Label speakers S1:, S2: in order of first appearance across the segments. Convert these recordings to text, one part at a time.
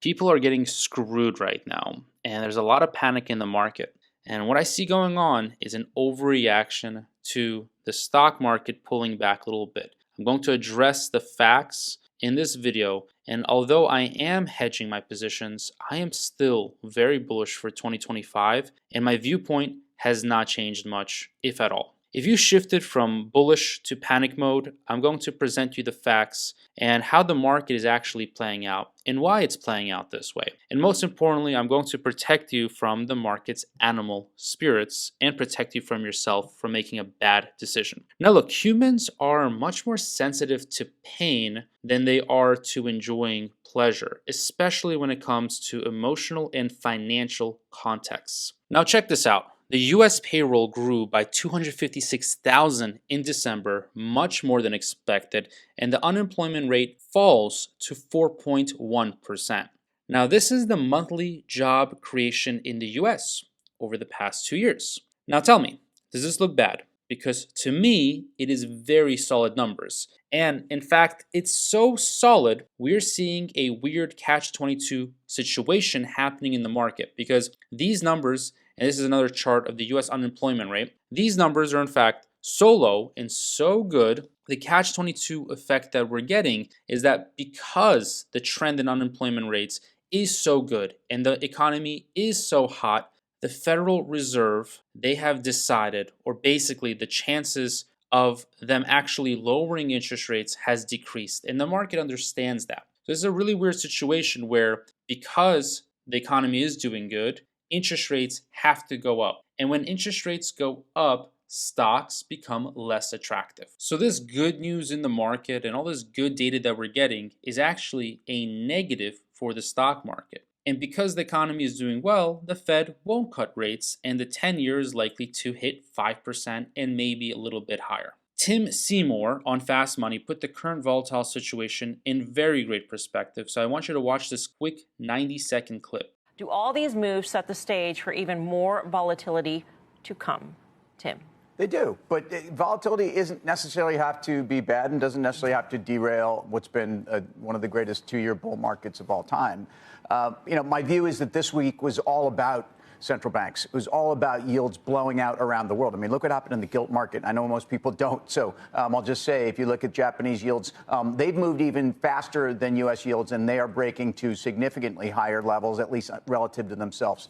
S1: People are getting screwed right now, and there's a lot of panic in the market. And what I see going on is an overreaction to the stock market pulling back a little bit. I'm going to address the facts in this video, and although I am hedging my positions, I am still very bullish for 2025, and my viewpoint has not changed much, if at all. If you shifted from bullish to panic mode, I'm going to present you the facts and how the market is actually playing out and why it's playing out this way. And most importantly, I'm going to protect you from the market's animal spirits and protect you from yourself from making a bad decision. Now look, humans are much more sensitive to pain than they are to enjoying pleasure, especially when it comes to emotional and financial contexts. Now check this out. The US payroll grew by 256,000 in December, much more than expected, and the unemployment rate falls to 4.1%. Now, this is the monthly job creation in the US over the past 2 years. Now, tell me, does this look bad? Because to me, it is very solid numbers. And in fact, it's so solid, we're seeing a weird catch-22 situation happening in the market because these numbers, and this is another chart of the US unemployment rate, these numbers are in fact so low and so good. The catch-22 effect that we're getting is that because the trend in unemployment rates is so good and the economy is so hot, the Federal Reserve, they have decided, or basically the chances of them actually lowering interest rates has decreased. And the market understands that. So this is a really weird situation where because the economy is doing good, interest rates have to go up. And when interest rates go up, stocks become less attractive. So this good news in the market and all this good data that we're getting is actually a negative for the stock market. And because the economy is doing well, the Fed won't cut rates and the 10-year is likely to hit 5% and maybe a little bit higher. Tim Seymour on Fast Money put the current volatile situation in very great perspective. So I want you to watch this quick 90-second clip.
S2: Do all these moves set the stage for even more volatility to come? Tim.
S3: They do, but volatility isn't necessarily have to be bad and doesn't necessarily have to derail what's been one of the greatest two-year bull markets of all time. My view is that this week was all about central banks. It was all about yields blowing out around the world. I mean, look what happened in the gilt market. I know most people don't. So I'll just say, if you look at Japanese yields, they've moved even faster than U.S. yields, and they are breaking to significantly higher levels, at least relative to themselves.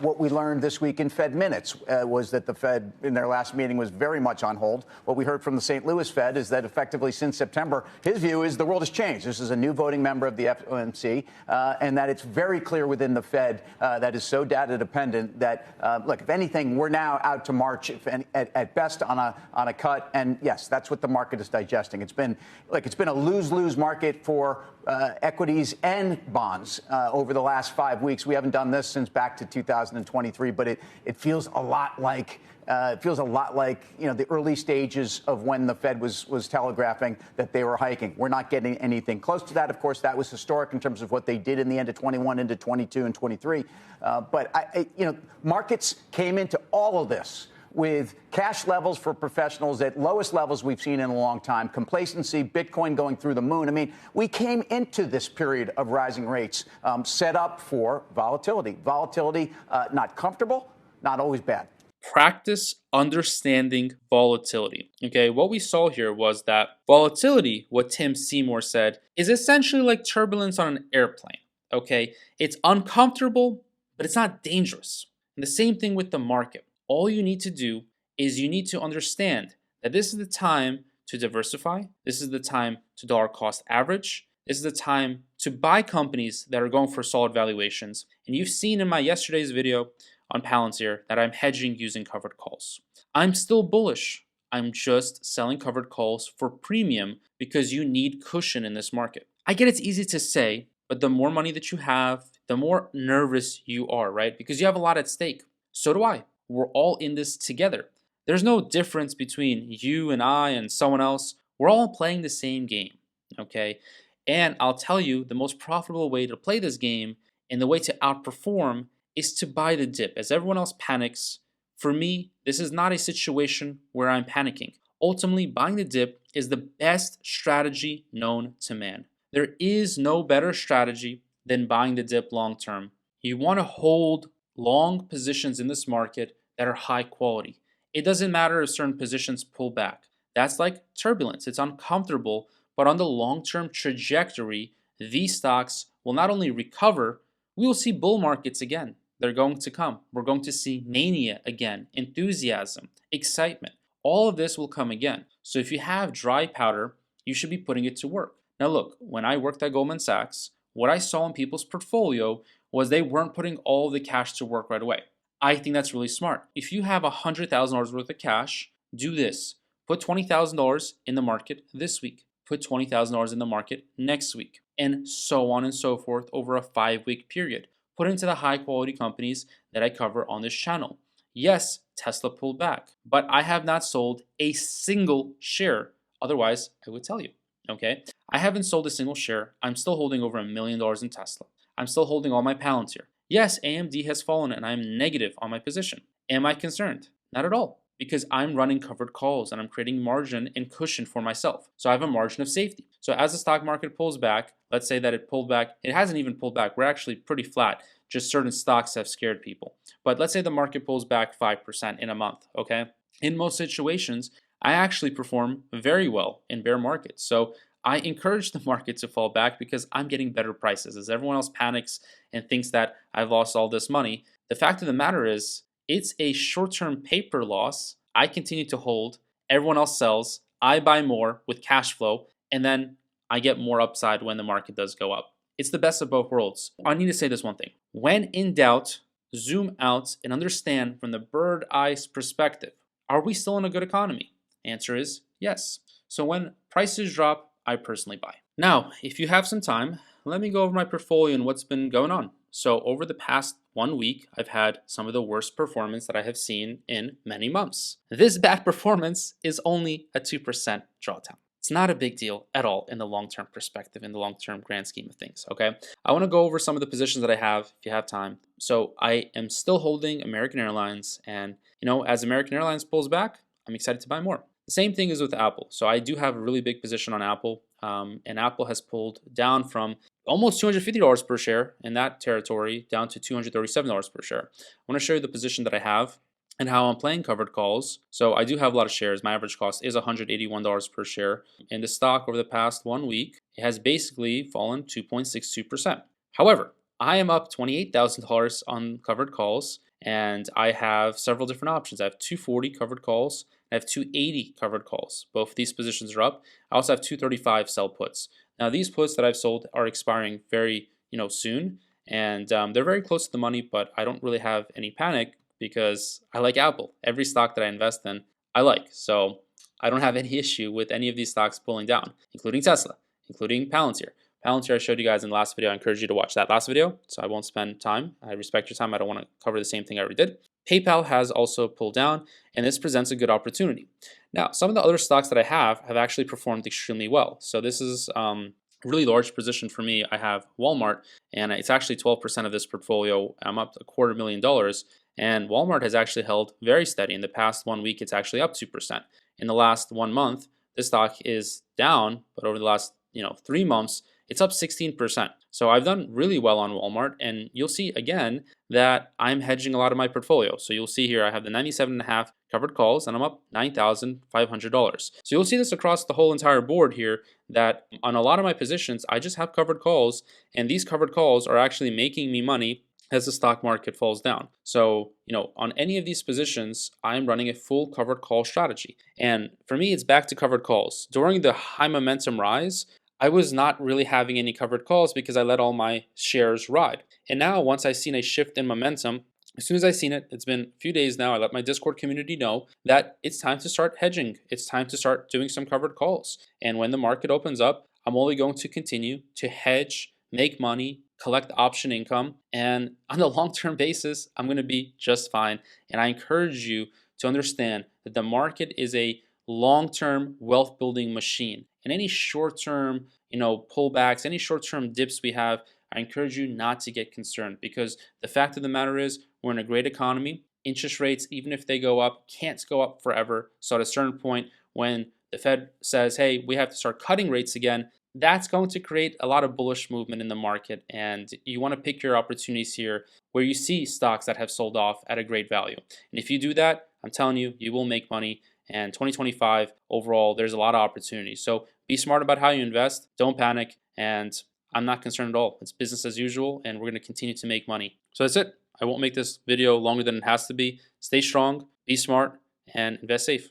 S3: What we learned this week in Fed minutes was that the Fed, in their last meeting, was very much on hold. What we heard from the St. Louis Fed is that effectively since September, his view is the world has changed. This is a new voting member of the FOMC, and that it's very clear within the Fed that is so data dependent that, look, if anything, we're now out to March at best on a cut. And yes, that's what the market is digesting. It's been a lose-lose market for equities and bonds over the last 5 weeks. We haven't done this since back to 2023, but it feels a lot like the early stages of when the Fed was telegraphing that they were hiking. We're not getting anything close to that. Of course, that was historic in terms of what they did in the end of 21 into 22 and 23. But markets came into all of this with cash levels for professionals at lowest levels we've seen in a long time, complacency, Bitcoin going through the moon. I mean, we came into this period of rising rates set up for volatility. Volatility, not comfortable, not always bad.
S1: Practice understanding volatility. Okay, what we saw here was that volatility, what Tim Seymour said, is essentially like turbulence on an airplane. Okay, it's uncomfortable, but it's not dangerous. And the same thing with the market. All you need to do is you need to understand that this is the time to diversify. This is the time to dollar cost average. This is the time to buy companies that are going for solid valuations. And you've seen in my yesterday's video on Palantir that I'm hedging using covered calls. I'm still bullish. I'm just selling covered calls for premium because you need cushion in this market. I get it's easy to say, but the more money that you have, the more nervous you are, right? Because you have a lot at stake. So do I. We're all in this together. There's no difference between you and I and someone else. We're all playing the same game, okay? And I'll tell you, the most profitable way to play this game and the way to outperform is to buy the dip. As everyone else panics, for me, this is not a situation where I'm panicking. Ultimately, buying the dip is the best strategy known to man. There is no better strategy than buying the dip long term. You want to hold long positions in this market that are high quality. It doesn't matter if certain positions pull back. That's like turbulence. It's uncomfortable, but on the long term trajectory, these stocks will not only recover, we will see bull markets again. They're going to come. We're going to see mania again, enthusiasm, excitement. All of this will come again. So if you have dry powder, you should be putting it to work. Now, look, when I worked at Goldman Sachs, what I saw in people's portfolio was they weren't putting all of the cash to work right away. I think that's really smart. If you have $100,000 worth of cash, do this. Put $20,000 in the market this week. Put $20,000 in the market next week, and so on and so forth over a 5-week period. Put into the high quality companies that I cover on this channel. Yes, Tesla pulled back, but I have not sold a single share. Otherwise, I would tell you. Okay? I haven't sold a single share. I'm still holding over $1 million in Tesla. I'm still holding all my Palantir. Yes, AMD has fallen and I'm negative on my position. Am I concerned? Not at all, because I'm running covered calls and I'm creating margin and cushion for myself. So I have a margin of safety. So as the stock market pulls back, let's say that it pulled back, it hasn't even pulled back. We're actually pretty flat. Just certain stocks have scared people. But let's say the market pulls back 5% in a month, okay? In most situations, I actually perform very well in bear markets. So I encourage the market to fall back because I'm getting better prices. As everyone else panics and thinks that I've lost all this money, the fact of the matter is it's a short-term paper loss. I continue to hold, everyone else sells, I buy more with cash flow, and then I get more upside when the market does go up. It's the best of both worlds. I need to say this one thing. When in doubt, zoom out and understand from the bird eye's perspective. Are we still in a good economy? Answer is yes. So when prices drop, I personally buy. Now, if you have some time, let me go over my portfolio and what's been going on. So over the past 1 week, I've had some of the worst performance that I have seen in many months. This bad performance is only a 2% drawdown. It's not a big deal at all in the long-term perspective, in the long-term grand scheme of things, okay? I want to go over some of the positions that I have if you have time. So I am still holding American Airlines, and as American Airlines pulls back, I'm excited to buy more. The same thing is with Apple. So I do have a really big position on Apple, and Apple has pulled down from almost $250 per share in that territory down to $237 per share. I want to show you the position that I have and how I'm playing covered calls. So I do have a lot of shares. My average cost is $181 per share. In the stock over the past 1 week, it has basically fallen 2.62%. However, I am up $28,000 on covered calls, and I have several different options. I have 240 covered calls. I have 280 covered calls. Both of these positions are up. I also have 235 sell puts. Now these puts that I've sold are expiring very soon, and they're very close to the money, but I don't really have any panic because I like Apple. Every stock that I invest in, I like. So I don't have any issue with any of these stocks pulling down, including Tesla, including Palantir. Palantir I showed you guys in the last video. I encourage you to watch that last video, so I won't spend time. I respect your time. I don't want to cover the same thing I already did. PayPal has also pulled down, and this presents a good opportunity. Now, some of the other stocks that I have actually performed extremely well. So this is a really large position for me. I have Walmart, and it's actually 12% of this portfolio. I'm up $250,000, and Walmart has actually held very steady. In the past 1 week, it's actually up 2%. In the last 1 month, this stock is down, but over the last 3 months, it's up 16%. So I've done really well on Walmart, and you'll see again that I'm hedging a lot of my portfolio. So you'll see here I have the 97.5 covered calls, and I'm up $9,500. So you'll see this across the whole entire board here that on a lot of my positions, I just have covered calls, and these covered calls are actually making me money as the stock market falls down. So, on any of these positions, I'm running a full covered call strategy. And for me, it's back to covered calls. During the high momentum rise, I was not really having any covered calls because I let all my shares ride. And now once I've seen a shift in momentum, as soon as I've seen it, it's been a few days now, I let my Discord community know that it's time to start hedging. It's time to start doing some covered calls. And when the market opens up, I'm only going to continue to hedge, make money, collect option income. And on a long-term basis, I'm going to be just fine. And I encourage you to understand that the market is a long-term wealth building machine. And any short-term, pullbacks, any short-term dips we have, I encourage you not to get concerned, because the fact of the matter is we're in a great economy. Interest rates, even if they go up, can't go up forever. So at a certain point, when the Fed says, hey, we have to start cutting rates again, that's going to create a lot of bullish movement in the market. And you want to pick your opportunities here where you see stocks that have sold off at a great value. And if you do that, I'm telling you, you will make money. And 2025 overall, there's a lot of opportunities. So be smart about how you invest. Don't panic. And I'm not concerned at all. It's business as usual, and we're going to continue to make money. So that's it. I won't make this video longer than it has to be. Stay strong, be smart, and invest safe.